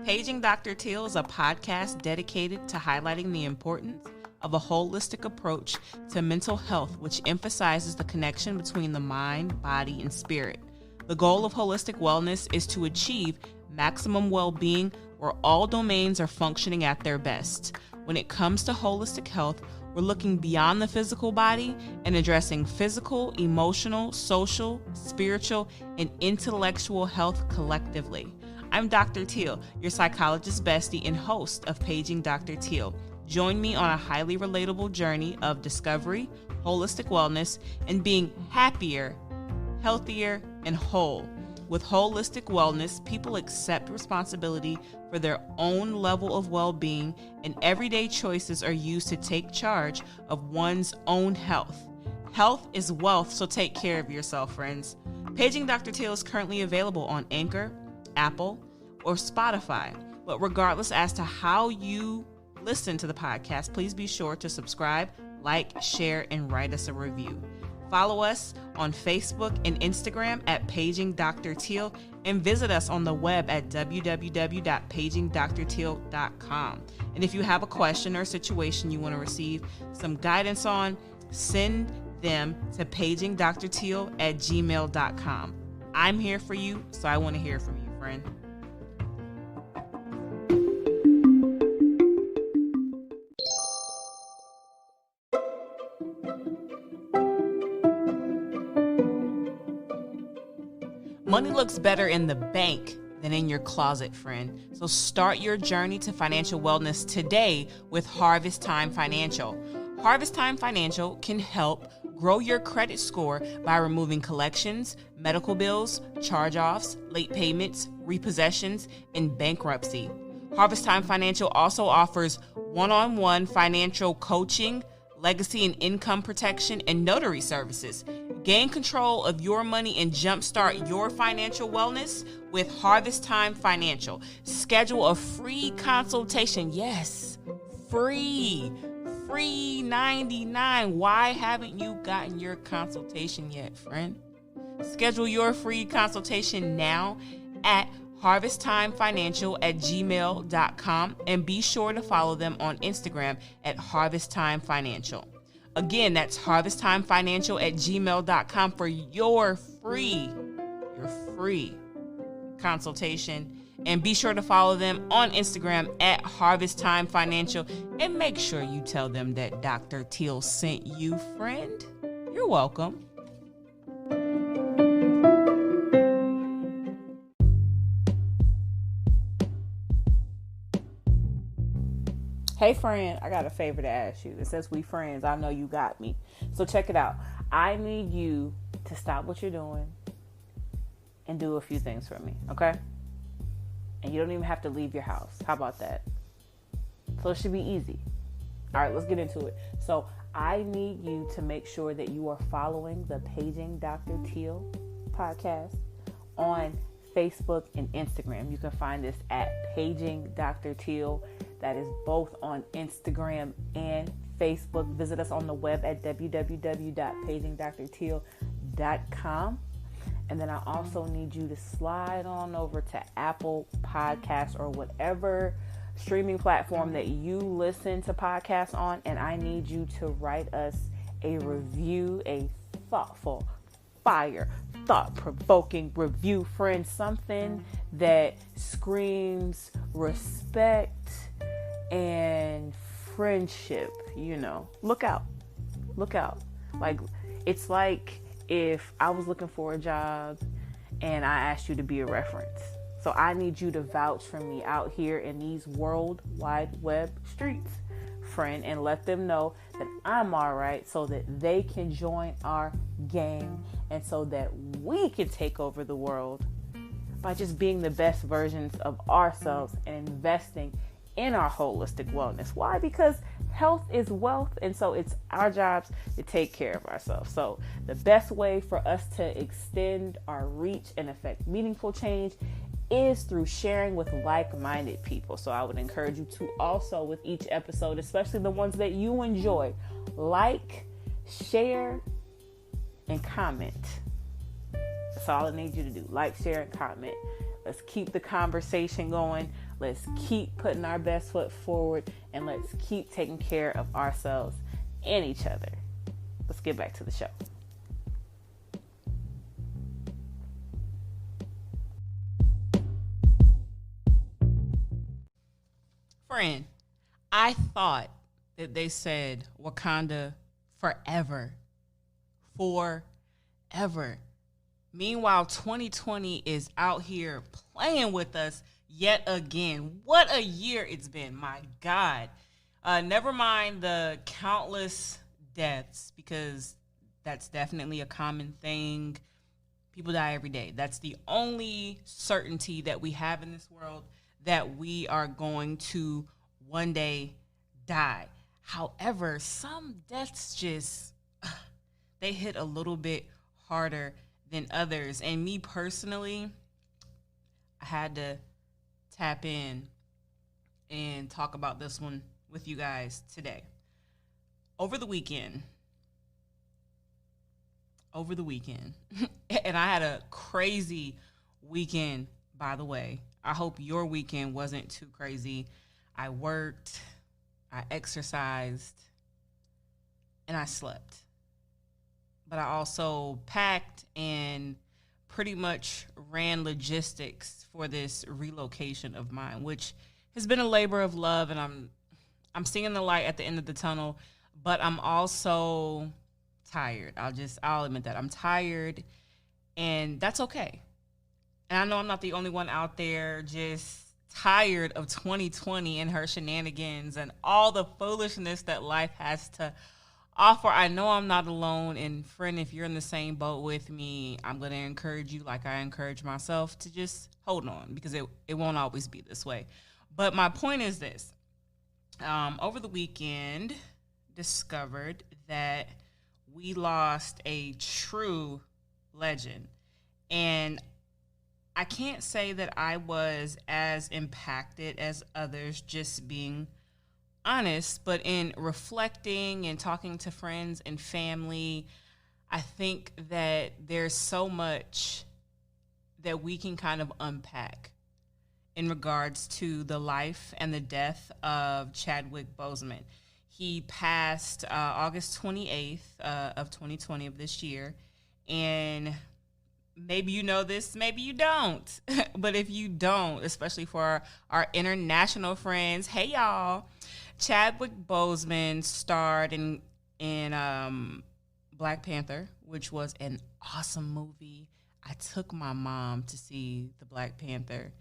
Paging Dr. Teal is a podcast dedicated to highlighting the importance of a holistic approach to mental health, which emphasizes the connection between the mind, body, and spirit. The goal of holistic wellness is to achieve maximum well-being where all domains are functioning at their best. When it comes to holistic health, we're looking beyond the physical body and addressing physical, emotional, social, spiritual, and intellectual health collectively. I'm Dr. Teal, your psychologist bestie and host of Paging Dr. Teal. Join me on a highly relatable journey of discovery, holistic wellness, and being happier, healthier, and whole. With holistic wellness, people accept responsibility for their own level of well-being, and everyday choices are used to take charge of one's own health. Health is wealth, so take care of yourself, friends. Paging Dr. Teal is currently available on Anchor, Apple, or Spotify. But regardless as to how you listen to the podcast, please be sure to subscribe, like, share, and write us a review. Follow us on Facebook and Instagram at Paging Dr. Teal, and visit us on the web at www.pagingdrteal.com. And if you have a question or situation you want to receive some guidance on, send them to pagingdrteal@gmail.com. I'm here for you, so I want to hear from you, friend. Money looks better in the bank than in your closet, friend. So start your journey to financial wellness today with Harvest Time Financial. Harvest Time Financial can help grow your credit score by removing collections, medical bills, charge-offs, late payments, repossessions, and bankruptcy. Harvest Time Financial also offers one-on-one financial coaching, legacy and income protection, and notary services. Gain control of your money and jumpstart your financial wellness with Harvest Time Financial. Schedule a free consultation. Yes, free 99. Why haven't you gotten your consultation yet, friend? Schedule your free consultation now at harvesttimefinancial@gmail.com, and be sure to follow them on Instagram at harvesttimefinancial. Again, that's harvesttimefinancial@gmail.com for your free consultation. And be sure to follow them on Instagram at harvesttimefinancial, and make sure you tell them that Dr. Teal sent you, friend. You're welcome. Hey friend, I got a favor to ask you. It says we friends. I know you got me. So check it out. I need you to stop what you're doing and do a few things for me, okay? And you don't even have to leave your house. How about that? So it should be easy. All right, let's get into it. So I need you to make sure that you are following the Paging Dr. Teal podcast on Facebook and Instagram. You can find us at Paging Dr. Teal. That is both on Instagram and Facebook. Visit us on the web at www.pagingdrteal.com. And then I also need you to slide on over to Apple Podcasts or whatever streaming platform that you listen to podcasts on. And I need you to write us a review, a thoughtful, fire, thought-provoking review, friend. Something that screams respect and friendship, Look out. Like, it's like if I was looking for a job and I asked you to be a reference. So I need you to vouch for me out here in these World Wide Web streets, friend, and let them know that I'm all right, so that they can join our gang, and so that we can take over the world by just being the best versions of ourselves and investing in our holistic wellness. Why? Because health is wealth, and so it's our jobs to take care of ourselves. So the best way for us to extend our reach and affect meaningful change is through sharing with like-minded people. So I would encourage you to also, with each episode, especially the ones that you enjoy, like, share, and comment. That's all I need you to do. Like, share, and comment. Let's keep the conversation going. Let's keep putting our best foot forward, and let's keep taking care of ourselves and each other. Let's get back to the show. Friend, I thought that they said Wakanda forever. Forever. Meanwhile, 2020 is out here playing with us yet again. What a year it's been, my God. Never mind the countless deaths, because that's definitely a common thing. People die every day. That's the only certainty that we have in this world, that we are going to one day die. However, some deaths just, they hit a little bit harder than others. And me personally, I had to tap in and talk about this one with you guys today. Over the weekend, and I had a crazy weekend, by the way. I hope your weekend wasn't too crazy. I worked, I exercised, and I slept. But I also packed and pretty much ran logistics for this relocation of mine, which has been a labor of love, and I'm seeing the light at the end of the tunnel, but I'm also tired. I'll admit that. I'm tired, and that's okay. And I know I'm not the only one out there just tired of 2020 and her shenanigans and all the foolishness that life has to offer. I know I'm not alone, and friend, if you're in the same boat with me, I'm going to encourage you, like I encourage myself, to just hold on, because it won't always be this way. But my point is this. Over the weekend, discovered that we lost a true legend. And I can't say that I was as impacted as others, just being honest, but in reflecting and talking to friends and family, I think that there's so much that we can kind of unpack in regards to the life and the death of Chadwick Boseman. He passed August 28th of 2020 of this year, and maybe you know this, maybe you don't. But if you don't, especially for our international friends, hey y'all, Chadwick Boseman starred in Black Panther, which was an awesome movie. I took my mom to see the Black Panther,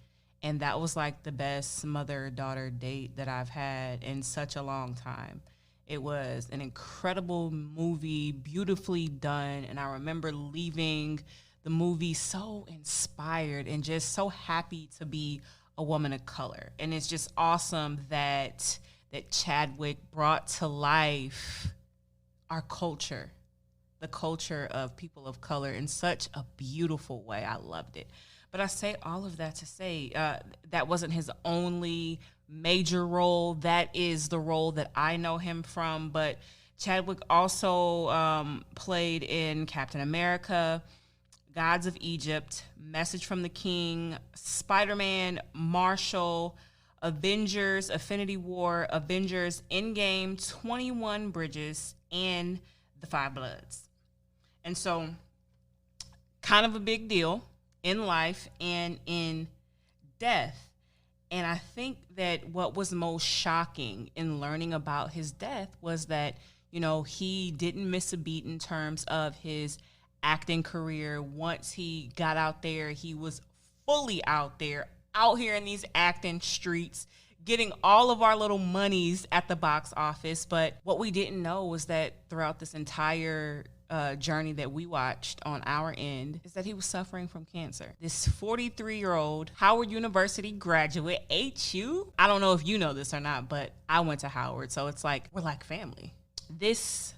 and that was like the best mother-daughter date that I've had in such a long time. It was an incredible movie, beautifully done, and I remember leaving the movie so inspired and just so happy to be a woman of color. And it's just awesome that Chadwick brought to life our culture, the culture of people of color, in such a beautiful way. I loved it. But I say all of that to say that wasn't his only major role. That is the role that I know him from. But Chadwick also played in Captain America, Gods of Egypt, Message from the King, Spider-Man, Marshall, Avengers, Infinity War, Avengers, Endgame, 21 Bridges, and The Five Bloods. And so, kind of a big deal in life and in death. And I think that what was most shocking in learning about his death was that, you know, he didn't miss a beat in terms of his acting career. Once he got out there, he was fully out there, out here in these acting streets, getting all of our little monies at the box office. But what we didn't know was that throughout this entire journey that we watched on our end is that he was suffering from cancer. This 43-year-old Howard University graduate, HU. I don't know if you know this or not, but I went to Howard, so it's like we're like family. This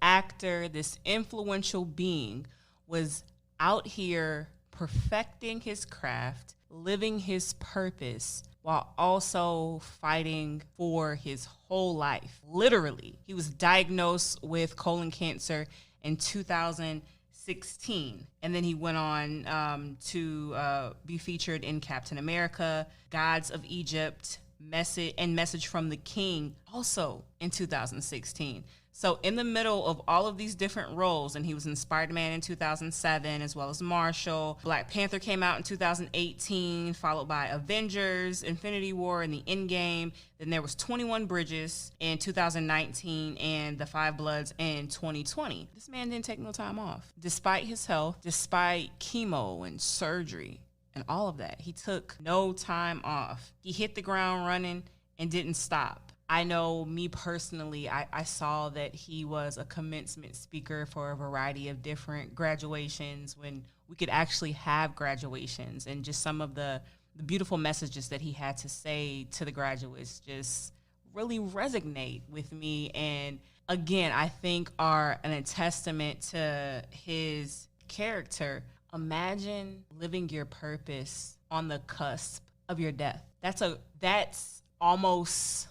actor, this influential being was out here perfecting his craft, living his purpose, while also fighting for his whole life. Literally, he was diagnosed with colon cancer in 2016. 2016. And then he went on to be featured in Captain America, Gods of Egypt, Message from the King, also in 2016. So in the middle of all of these different roles, and he was in Spider-Man in 2007, as well as Marshall. Black Panther came out in 2018, followed by Avengers, Infinity War, and the Endgame. Then there was 21 Bridges in 2019 and The Five Bloods in 2020. This man didn't take no time off. Despite his health, despite chemo and surgery and all of that, he took no time off. He hit the ground running and didn't stop. I know me personally, I saw that he was a commencement speaker for a variety of different graduations when we could actually have graduations, and just some of the beautiful messages that he had to say to the graduates just really resonate with me. And again, I think are a testament to his character. Imagine living your purpose on the cusp of your death. That's almost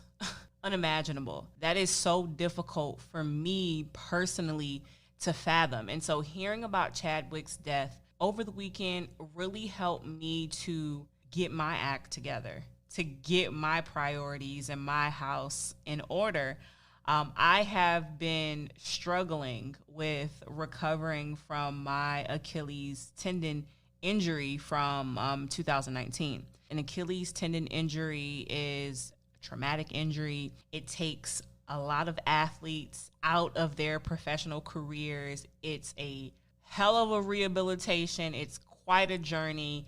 unimaginable. That is so difficult for me personally to fathom. And so hearing about Chadwick's death over the weekend really helped me to get my act together, to get my priorities and my house in order. I have been struggling with recovering from my Achilles tendon injury from 2019. An Achilles tendon injury is traumatic injury. It takes a lot of athletes out of their professional careers. It's a hell of a rehabilitation. It's quite a journey,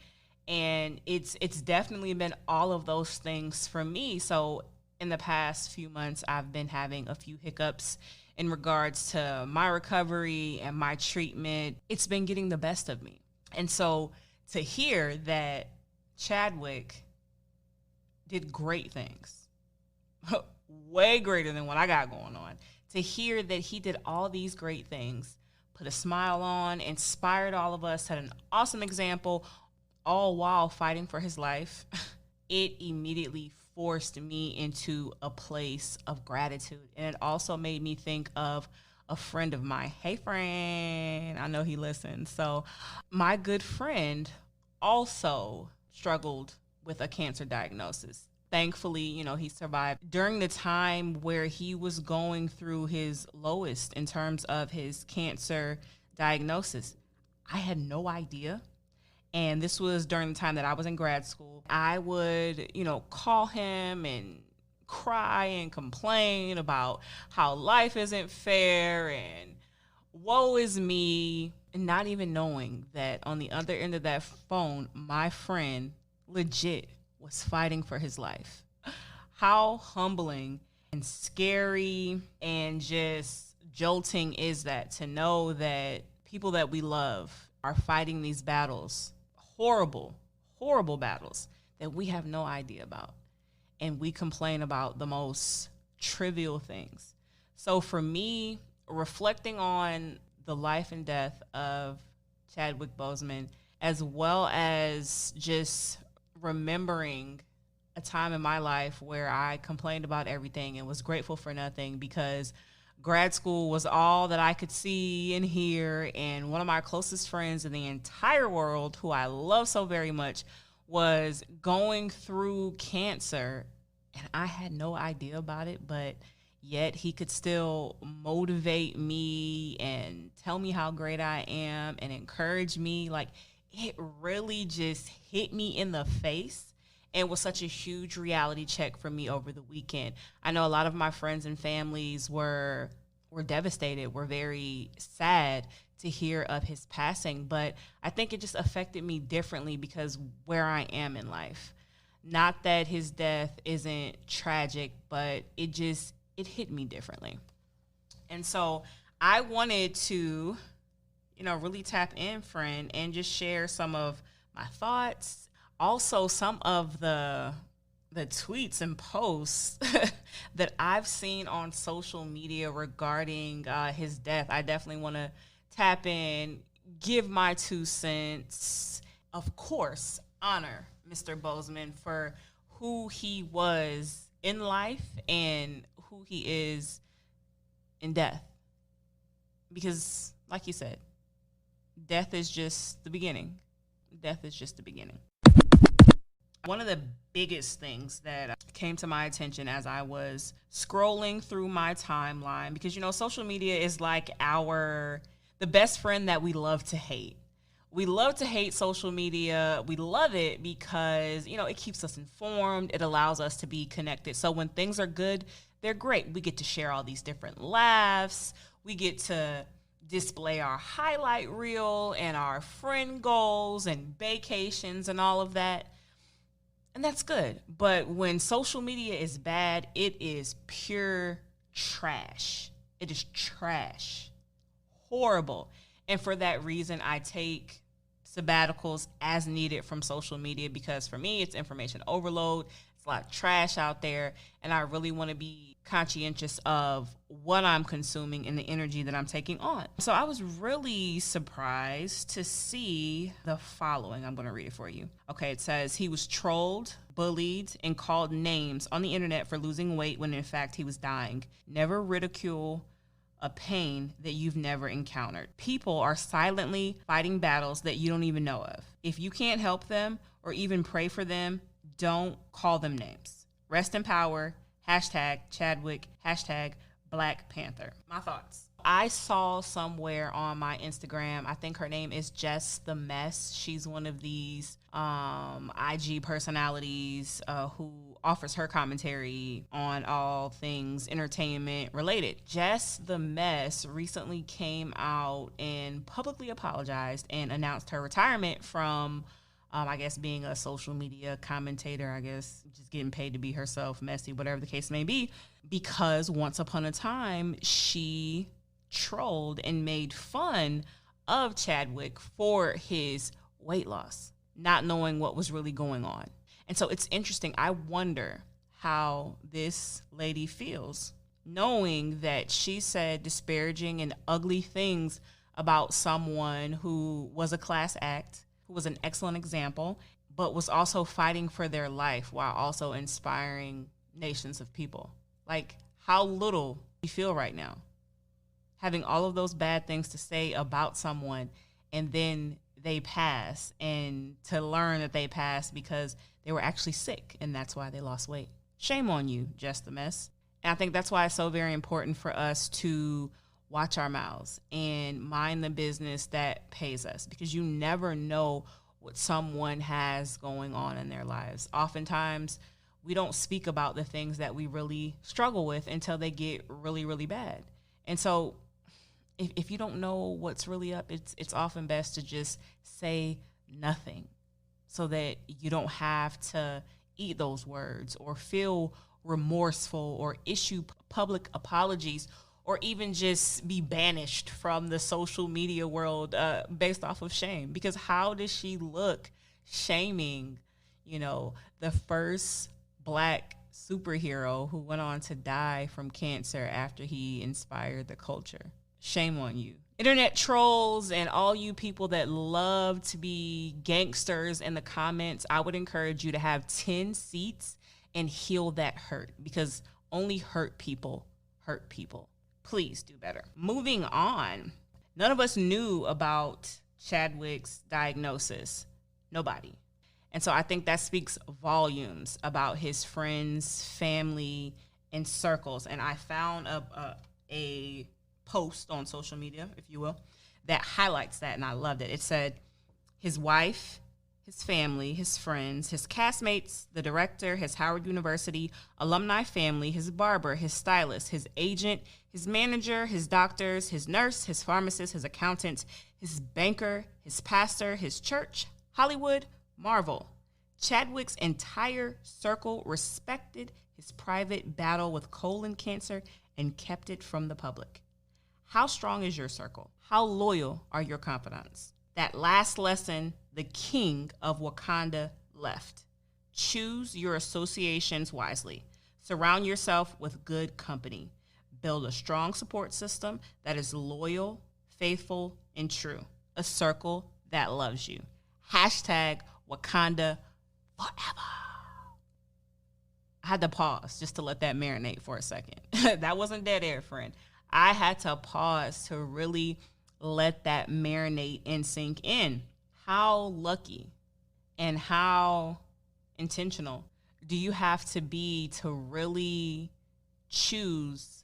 and it's definitely been all of those things for me. So in the past few months, I've been having a few hiccups in regards to my recovery and my treatment. It's been getting the best of me. And so to hear that Chadwick did great things, way greater than what I got going on. To hear that he did all these great things, put a smile on, inspired all of us, had an awesome example, all while fighting for his life, it immediately forced me into a place of gratitude. And it also made me think of a friend of mine. Hey, friend, I know he listens. So my good friend also struggled with a cancer diagnosis. Thankfully, he survived during the time where he was going through his lowest in terms of his cancer diagnosis. I had no idea. And this was during the time that I was in grad school. I would, call him and cry and complain about how life isn't fair and woe is me, and not even knowing that on the other end of that phone, my friend legit was fighting for his life. How humbling and scary and just jolting is that, to know that people that we love are fighting these battles, horrible, horrible battles that we have no idea about. And we complain about the most trivial things. So for me, reflecting on the life and death of Chadwick Boseman, as well as just remembering a time in my life where I complained about everything and was grateful for nothing because grad school was all that I could see and hear, and one of my closest friends in the entire world, who I love so very much, was going through cancer, and I had no idea about it, but yet he could still motivate me and tell me how great I am and encourage me. Like, it really just hit me in the face and was such a huge reality check for me over the weekend. I know a lot of my friends and families were devastated, were very sad to hear of his passing, but I think it just affected me differently because where I am in life. Not that his death isn't tragic, but it hit me differently. And so I wanted to really tap in, friend, and just share some of my thoughts. Also, some of the tweets and posts that I've seen on social media regarding his death. I definitely want to tap in, give my 2 cents. Of course, honor Mr. Boseman for who he was in life and who he is in death. Because, like you said, death is just the beginning. Death is just the beginning. One of the biggest things that came to my attention as I was scrolling through my timeline, because, you know, social media is like the best friend that we love to hate. We love to hate social media. We love it because, you know, it keeps us informed. It allows us to be connected. So when things are good, they're great. We get to share all these different laughs. We get to display our highlight reel and our friend goals and vacations and all of that. And that's good. But when social media is bad, it is pure trash. It is trash. Horrible. And for that reason, I take sabbaticals as needed from social media, because for me, it's information overload. It's a lot of trash out there. And I really want to be conscientious of what I'm consuming and the energy that I'm taking on. So I was really surprised to see the following. I'm going to read it for you. Okay, it says he was trolled, bullied, and called names on the internet for losing weight when in fact he was dying. Never ridicule a pain that you've never encountered. People are silently fighting battles that you don't even know of. If you can't help them or even pray for them, don't call them names. Rest in power. Hashtag Chadwick. Hashtag Black Panther. My thoughts. I saw somewhere on my Instagram, I think her name is Jess the Mess. She's one of these IG personalities who offers her commentary on all things entertainment related. Jess the Mess recently came out and publicly apologized and announced her retirement from I guess being a social media commentator, I guess just getting paid to be herself, messy, whatever the case may be, because once upon a time she trolled and made fun of Chadwick for his weight loss, not knowing what was really going on. And so it's interesting. I wonder how this lady feels knowing that she said disparaging and ugly things about someone who was a class act, who was an excellent example, but was also fighting for their life while also inspiring nations of people. Like, how little do you feel right now? Having all of those bad things to say about someone, and then they pass, and to learn that they passed because they were actually sick, and that's why they lost weight. Shame on you, Just the Mess. And I think that's why it's so very important for us to watch our mouths and mind the business that pays us, because you never know what someone has going on in their lives. Oftentimes, we don't speak about the things that we really struggle with until they get really, really bad. And so if you don't know what's really up, it's often best to just say nothing so that you don't have to eat those words or feel remorseful or issue public apologies, or even just be banished from the social media world based off of shame. Because how does she look shaming, you know, the first Black superhero who went on to die from cancer after he inspired the culture? Shame on you. Internet trolls and all you people that love to be gangsters in the comments, I would encourage you to have 10 seats and heal that hurt, because only hurt people hurt people. Please do better. Moving on. None of us knew about Chadwick's diagnosis. Nobody. And so I think that speaks volumes about his friends, family, and circles. And I found a post on social media, if you will, that highlights that, and I loved it. It said his wife, his family, his friends, his castmates, the director, his Howard University alumni family, his barber, his stylist, his agent, his manager, his doctors, his nurse, his pharmacist, his accountant, his banker, his pastor, his church, Hollywood, Marvel. Chadwick's entire circle respected his private battle with colon cancer and kept it from the public. How strong is your circle? How loyal are your confidants? That last lesson the king of Wakanda left. Choose your associations wisely. Surround yourself with good company. Build a strong support system that is loyal, faithful, and true. A circle that loves you. Hashtag WakandaForever. I had to pause just to let that marinate for a second. That wasn't dead air, friend. I had to pause to really let that marinate and sink in. How lucky and how intentional do you have to be to really choose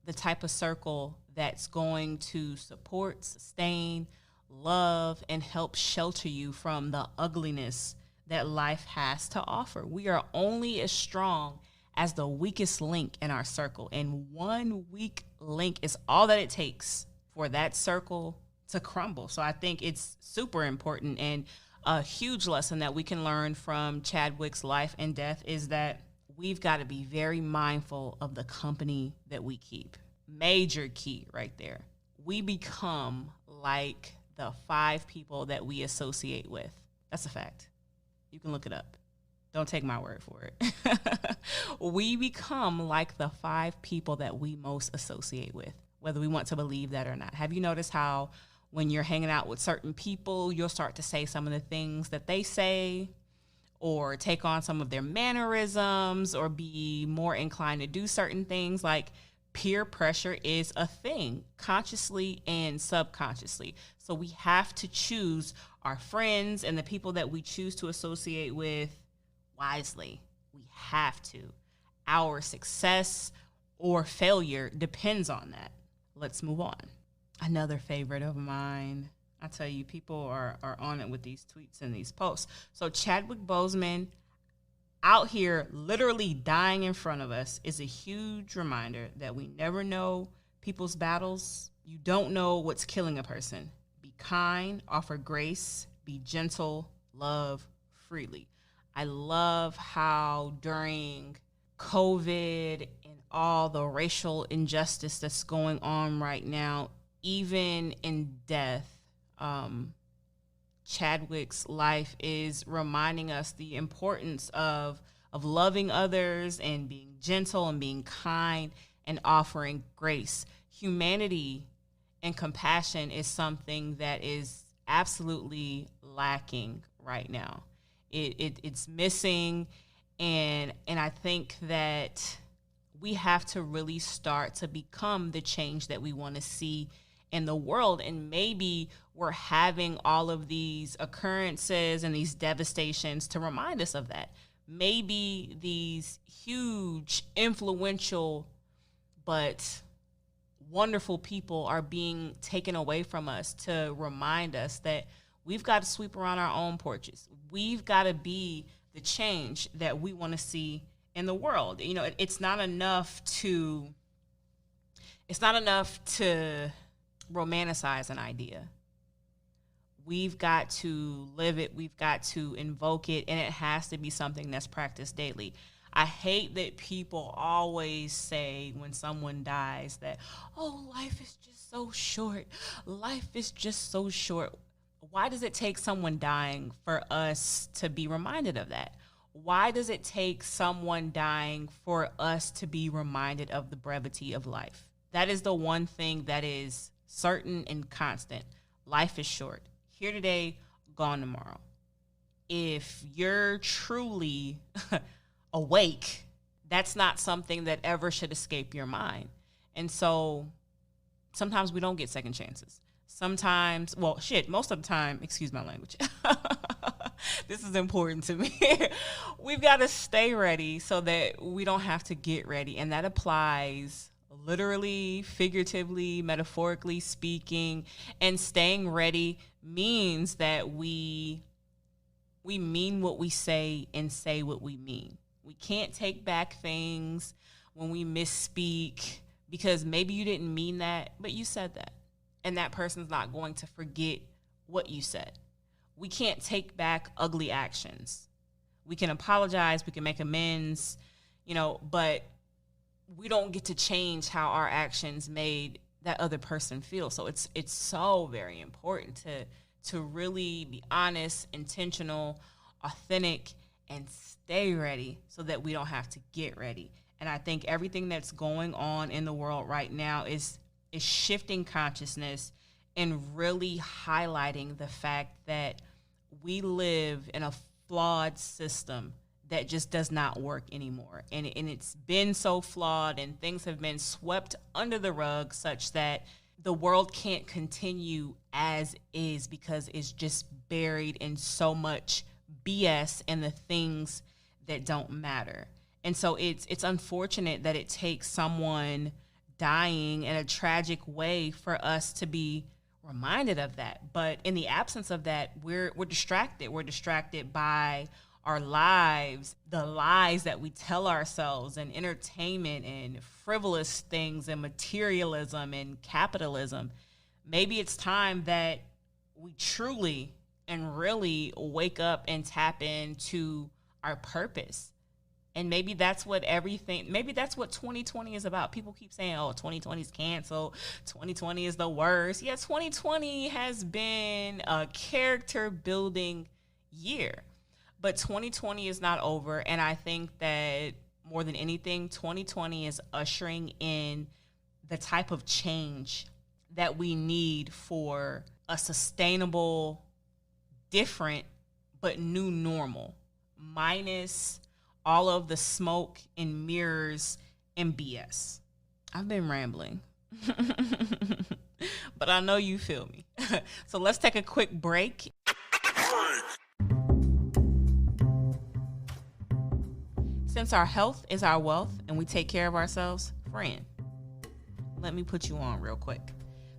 the type of circle that's going to support, sustain, love, and help shelter you from the ugliness that life has to offer? We are only as strong as the weakest link in our circle, and one weak link is all that it takes for that circle to crumble. So I think it's super important, and a huge lesson that we can learn from Chadwick's life and death is that we've got to be very mindful of the company that we keep. Major key right there. We become like the 5 people that we associate with. That's a fact. You can look it up. Don't take my word for it. We become like the 5 people that we most associate with, whether we want to believe that or not. Have you noticed how when you're hanging out with certain people, you'll start to say some of the things that they say, or take on some of their mannerisms, or be more inclined to do certain things? Like, peer pressure is a thing, consciously and subconsciously. So we have to choose our friends and the people that we choose to associate with wisely. We have to. Our success or failure depends on that. Let's move on. Another favorite of mine. I tell you, people are on it with these tweets and these posts. So Chadwick Boseman, out here literally dying in front of us, is a huge reminder that we never know people's battles. You don't know what's killing a person. Be kind, offer grace, be gentle, love freely. I love how during COVID and all the racial injustice that's going on right now, even in death, Chadwick's life is reminding us the importance of loving others and being gentle and being kind and offering grace. Humanity and compassion is something that is absolutely lacking right now. It's missing, and I think that we have to really start to become the change that we want to see in the world. And maybe we're having all of these occurrences and these devastations to remind us of that. Maybe these huge, influential, but wonderful people are being taken away from us to remind us that we've got to sweep around our own porches. We've got to be the change that we want to see in the world. You know, it's not enough to romanticize an idea. We've got to live it. We've got to invoke it, and it has to be something that's practiced daily. I hate that people always say when someone dies that, oh, life is just so short. Life is just so short. Why does it take someone dying for us to be reminded of that? Why does it take someone dying for us to be reminded of the brevity of life? That is the one thing that is certain and constant. Life is short. Here today, gone tomorrow. If you're truly awake, that's not something that ever should escape your mind. And so sometimes we don't get second chances. Sometimes, most of the time, excuse my language. This is important to me. We've got to stay ready so that we don't have to get ready. And that applies literally, figuratively, metaphorically speaking. And staying ready means that we mean what we say and say what we mean. We can't take back things when we misspeak because maybe you didn't mean that, but you said that. And that person's not going to forget what you said. We can't take back ugly actions. We can apologize, we can make amends, but we don't get to change how our actions made that other person feel. So it's so very important to really be honest, intentional, authentic, and stay ready so that we don't have to get ready. And I think everything that's going on in the world right now is shifting consciousness and really highlighting the fact that we live in a flawed system that just does not work anymore. And it's been so flawed, and things have been swept under the rug such that the world can't continue as is because it's just buried in so much BS and the things that don't matter. And so it's unfortunate that it takes someone dying in a tragic way for us to be reminded of that. But in the absence of that, we're distracted. We're distracted by our lives, the lies that we tell ourselves, and entertainment and frivolous things and materialism and capitalism. Maybe it's time that we truly and really wake up and tap into our purpose. And maybe that's what 2020 is about. People keep saying, oh, 2020 is canceled. 2020 is the worst. Yeah, 2020 has been a character building year. But 2020 is not over. And I think that more than anything, 2020 is ushering in the type of change that we need for a sustainable, different, but new normal, minus all of the smoke and mirrors and BS. I've been rambling, but I know you feel me. So let's take a quick break. Since our health is our wealth and we take care of ourselves, friend, let me put you on real quick.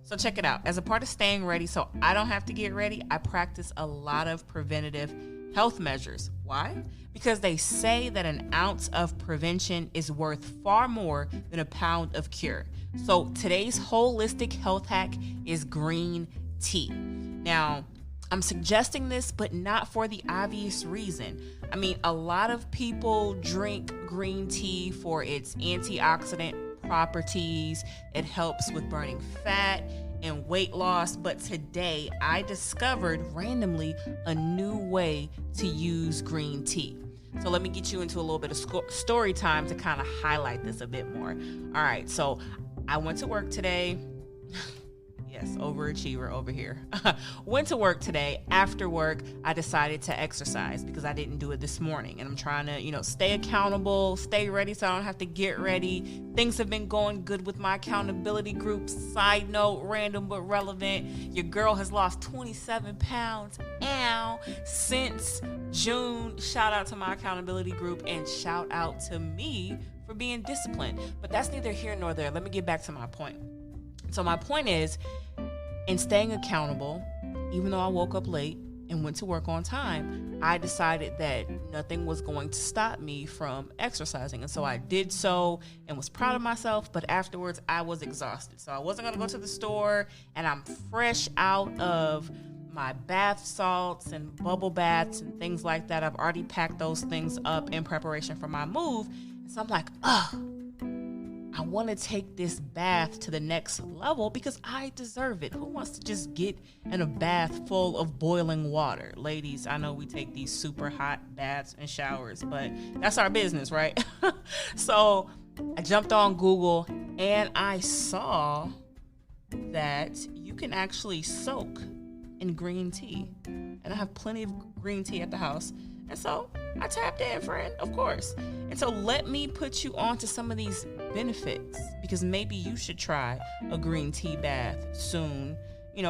So check it out. As a part of staying ready so I don't have to get ready, I practice a lot of preventative health measures. Why? Because they say that an ounce of prevention is worth far more than a pound of cure. So today's holistic health hack is green tea. Now, I'm suggesting this, but not for the obvious reason. I mean, a lot of people drink green tea for its antioxidant properties. It helps with burning fat and weight loss. But today I discovered randomly a new way to use green tea. So let me get you into a little bit of story time to kind of highlight this a bit more. All right, so I went to work today. Yes, overachiever over here. Went to work today. After work, I decided to exercise because I didn't do it this morning. And I'm trying to, stay accountable, stay ready so I don't have to get ready. Things have been going good with my accountability group. Side note, random but relevant. Your girl has lost 27 pounds since June. Shout out to my accountability group and shout out to me for being disciplined. But that's neither here nor there. Let me get back to my point. So my point is, in staying accountable, even though I woke up late and went to work on time, I decided that nothing was going to stop me from exercising. And so I did so and was proud of myself, but afterwards I was exhausted. So I wasn't going to go to the store, and I'm fresh out of my bath salts and bubble baths and things like that. I've already packed those things up in preparation for my move. And so I'm like, I want to take this bath to the next level because I deserve it. Who wants to just get in a bath full of boiling water? Ladies, I know we take these super hot baths and showers, but that's our business, right? So I jumped on Google and I saw that you can actually soak in green tea. And I have plenty of green tea at the house. And so I tapped in, friend, of course. And so let me put you on to some of these benefits, because maybe you should try a green tea bath soon,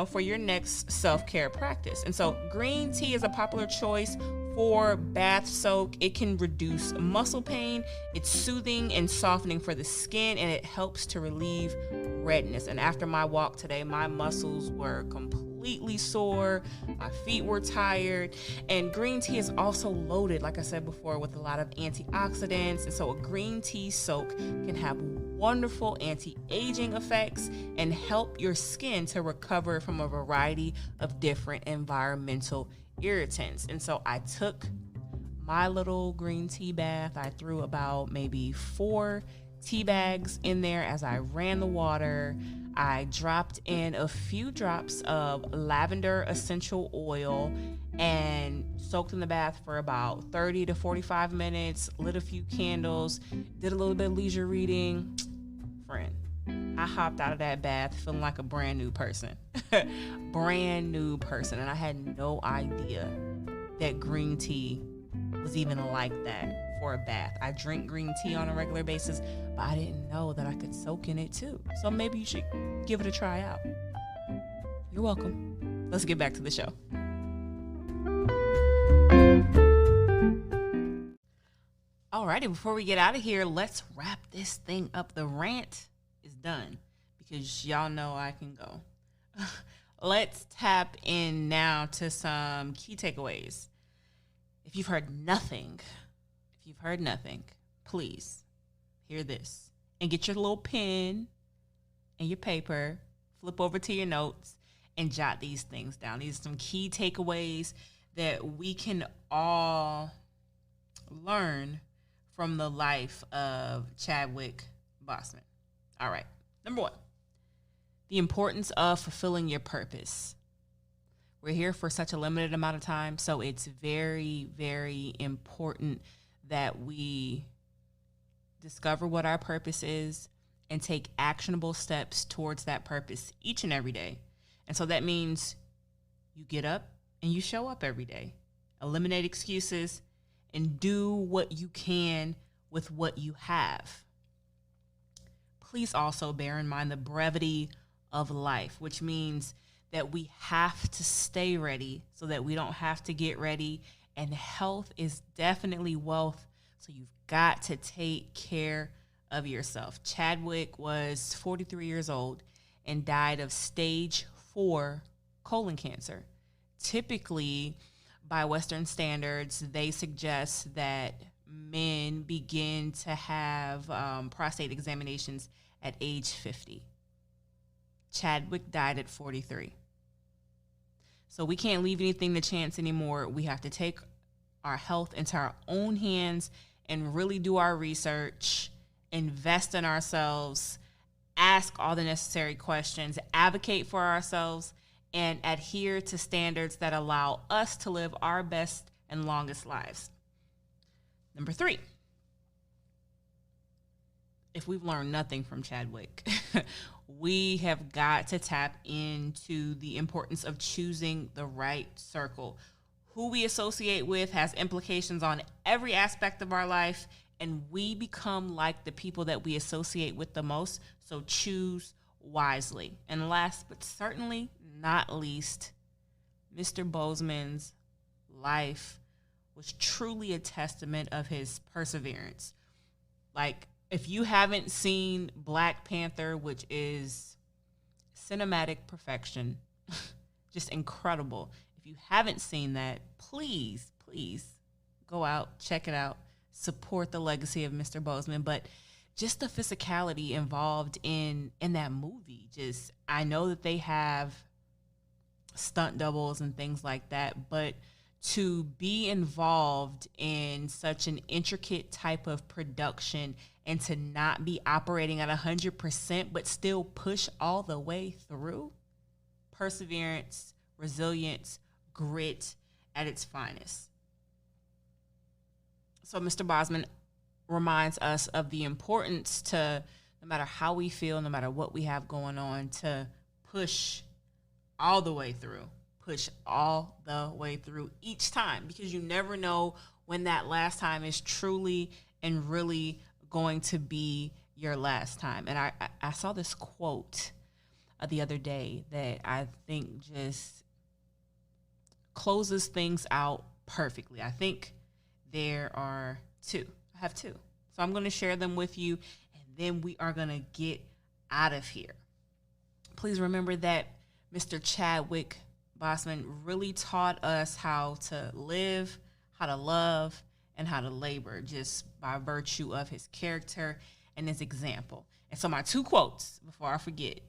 for your next self-care practice. And so green tea is a popular choice for bath soak. It can reduce muscle pain. It's soothing and softening for the skin, and it helps to relieve redness. And after my walk today, my muscles were completely sore. My feet were tired. And green tea is also loaded, like I said before, with a lot of antioxidants. And so a green tea soak can have wonderful anti-aging effects and help your skin to recover from a variety of different environmental irritants. And so I took my little green tea bath. I threw about maybe 4 tea bags in there as I ran the water. I dropped in a few drops of lavender essential oil and soaked in the bath for about 30 to 45 minutes, lit a few candles, did a little bit of leisure reading. Friend, I hopped out of that bath feeling like a brand new person. Brand new person. And I had no idea that green tea was even like that before a bath. I drink green tea on a regular basis, but I didn't know that I could soak in it too. So maybe you should give it a try out. You're welcome. Let's get back to the show. Alrighty, before we get out of here, let's wrap this thing up. The rant is done because y'all know I can go. Let's tap in now to some key takeaways. If you've heard nothing, please hear this and get your little pen and your paper, flip over to your notes and jot these things down. These are some key takeaways that we can all learn from the life of Chadwick Boseman. All right. Number 1, the importance of fulfilling your purpose. We're here for such a limited amount of time, so it's very, very important that we discover what our purpose is and take actionable steps towards that purpose each and every day. And so that means you get up and you show up every day. Eliminate excuses and do what you can with what you have. Please also bear in mind the brevity of life, which means that we have to stay ready so that we don't have to get ready. And health is definitely wealth. So you've got to take care of yourself. Chadwick was 43 years old and died of stage 4 colon cancer. Typically, by Western standards, they suggest that men begin to have prostate examinations at age 50. Chadwick died at 43. So we can't leave anything to chance anymore. We have to take our health into our own hands and really do our research, invest in ourselves, ask all the necessary questions, advocate for ourselves, and adhere to standards that allow us to live our best and longest lives. Number 3, if we've learned nothing from Chadwick, we have got to tap into the importance of choosing the right circle. Who we associate with has implications on every aspect of our life, and we become like the people that we associate with the most, so choose wisely. And last but certainly not least, Mr. Boseman's life was truly a testament of his perseverance. Like, if you haven't seen Black Panther, which is cinematic perfection, just incredible. If you haven't seen that, please go out, check it out, support the legacy of Mr. Boseman. But just the physicality involved in that movie, just, I know that they have stunt doubles and things like that, but to be involved in such an intricate type of production and to not be operating at 100%, but still push all the way through, perseverance, resilience, grit at its finest. So Mr. Boseman reminds us of the importance to, no matter how we feel, no matter what we have going on, to push all the way through. Push all the way through each time, because you never know when that last time is truly and really going to be your last time. And I saw this quote the other day that I think just closes things out perfectly. I think there are 2. I have 2. So I'm going to share them with you, and then we are going to get out of here. Please remember that Mr. Chadwick Boseman really taught us how to live, how to love, and how to labor, just by virtue of his character and his example. And so my 2 quotes before I forget,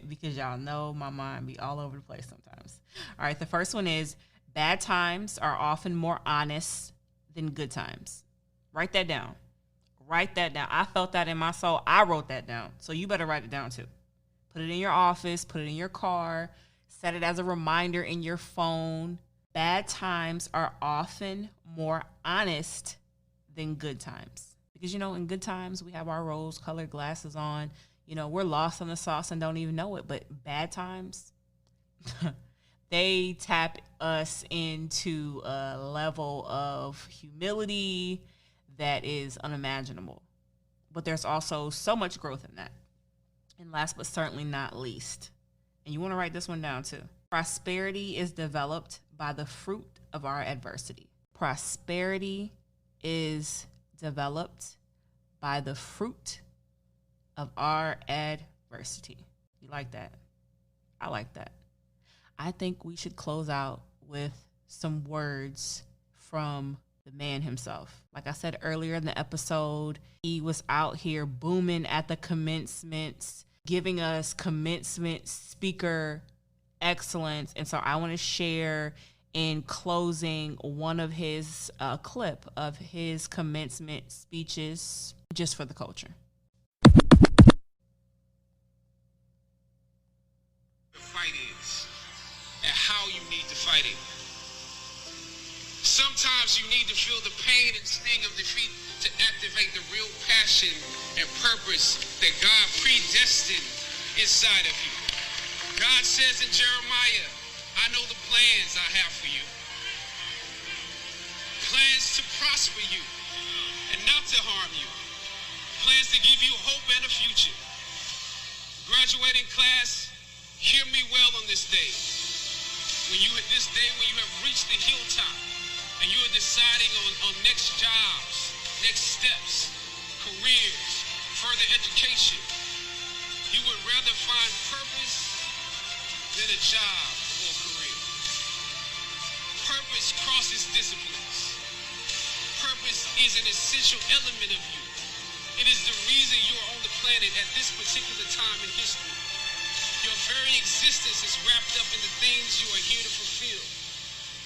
because y'all know my mind be all over the place sometimes. All right, the first one is, bad times are often more honest than good times. Write that down. Write that down. I felt that in my soul. I wrote that down. So you better write it down too. Put it in your office, put it in your car, set it as a reminder in your phone. Bad times are often more honest than good times. Because, in good times, we have our rose-colored glasses on. We're lost in the sauce and don't even know it. But bad times, they tap us into a level of humility that is unimaginable. But there's also so much growth in that. And last but certainly not least, and you want to write this one down too. Prosperity is developed by the fruit of our adversity. Prosperity is developed by the fruit of our adversity. You like that? I like that. I think we should close out with some words from the man himself. Like I said earlier in the episode, he was out here booming at the commencements, giving us commencement speaker excellence. And so I want to share in closing one of his clip of his commencement speeches just for the culture. The fight is and how you need to fight it. Sometimes you need to feel the pain and sting of defeat to activate the real passion and purpose that God predestined inside of you. God says in Jeremiah, I know the plans I have for you. Plans to prosper you and not to harm you. Plans to give you hope and a future. Graduating class, hear me well on this day. When you have reached the hilltop and you are deciding on next jobs, next steps, careers, further education, you would rather find purpose than a job or a career. Purpose crosses disciplines. Purpose is an essential element of you. It is the reason you are on the planet at this particular time in history. Your very existence is wrapped up in the things you are here to fulfill.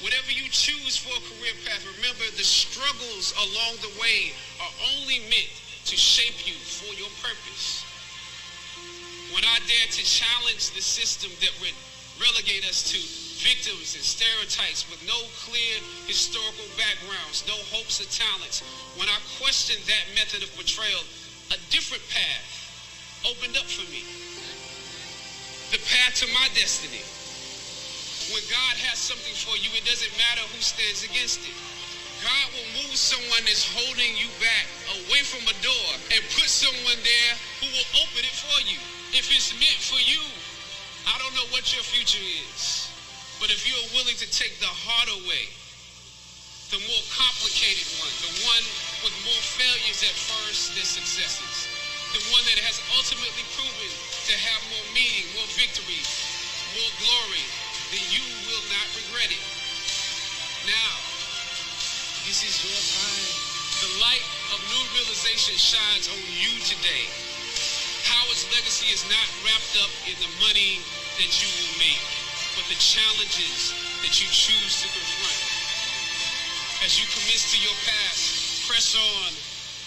Whatever you choose for a career path, remember the struggles along the way are only meant to shape you for your purpose. When I dare to challenge the system that would relegate us to victims and stereotypes with no clear historical backgrounds, no hopes or talents, when I questioned that method of portrayal, a different path opened up for me. The path to my destiny. When God has something for you, it doesn't matter who stands against it. God will move someone that's holding you back away from a door and put someone there who will open it for you. If it's meant for you, I don't know what your future is, but if you're willing to take the harder way, the more complicated one, the one with more failures at first than successes, the one that has ultimately proven to have more meaning, more victory, more glory, then you will not regret it. Now, this is your time. The light of new realization shines on you today. Howard's legacy is not wrapped up in the money that you will make, but the challenges that you choose to confront. As you commit to your past, press on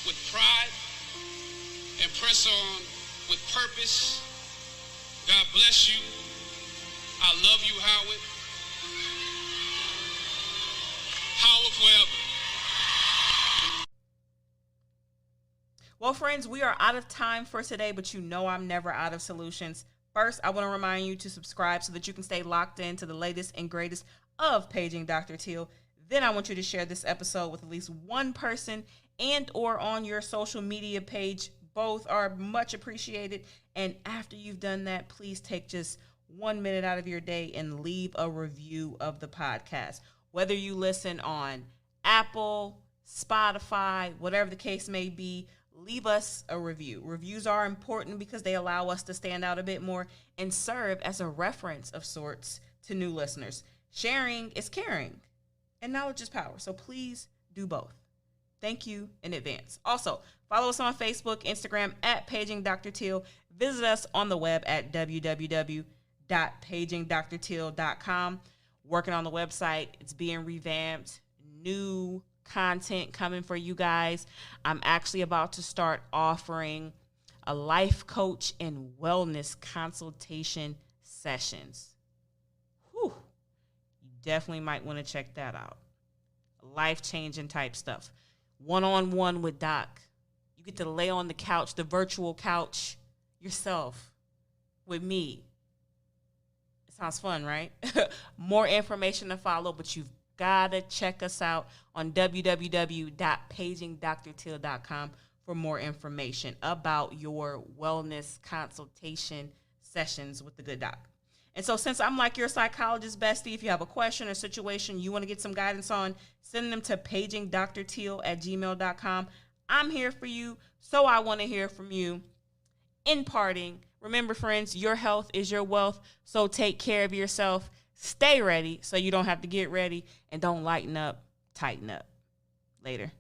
with pride and press on with purpose. God bless you. I love you, Howard. Howard forever. Well, friends, we are out of time for today, but you know I'm never out of solutions. First, I want to remind you to subscribe so that you can stay locked in to the latest and greatest of Paging Dr. Teal. Then I want you to share this episode with at least one person and or on your social media page. Both are much appreciated. And after you've done that, please take just 1 minute out of your day and leave a review of the podcast. Whether you listen on Apple, Spotify, whatever the case may be, leave us a review. Reviews are important because they allow us to stand out a bit more and serve as a reference of sorts to new listeners. Sharing is caring and knowledge is power. So please do both. Thank you in advance. Also, follow us on Facebook, Instagram at Paging Dr. Teal. Visit us on the web at www.pagingdrteal.com. Working on the website. It's being revamped. New content coming for you guys. I'm actually about to start offering a life coach and wellness consultation sessions. Whew. You definitely might want to check that out. Life-changing type stuff. One-on-one with Doc. You get to lay on the couch, the virtual couch, yourself with me. It sounds fun, right? More information to follow, but you've gotta check us out on www.pagingdrteal.com for more information about your wellness consultation sessions with the good doc. And so since I'm like your psychologist bestie, if you have a question or situation you want to get some guidance on, send them to pagingdrteal@gmail.com. I'm here for you, so I want to hear from you. In parting, remember, friends, your health is your wealth, so take care of yourself. Stay ready so you don't have to get ready, and don't lighten up, tighten up. Later.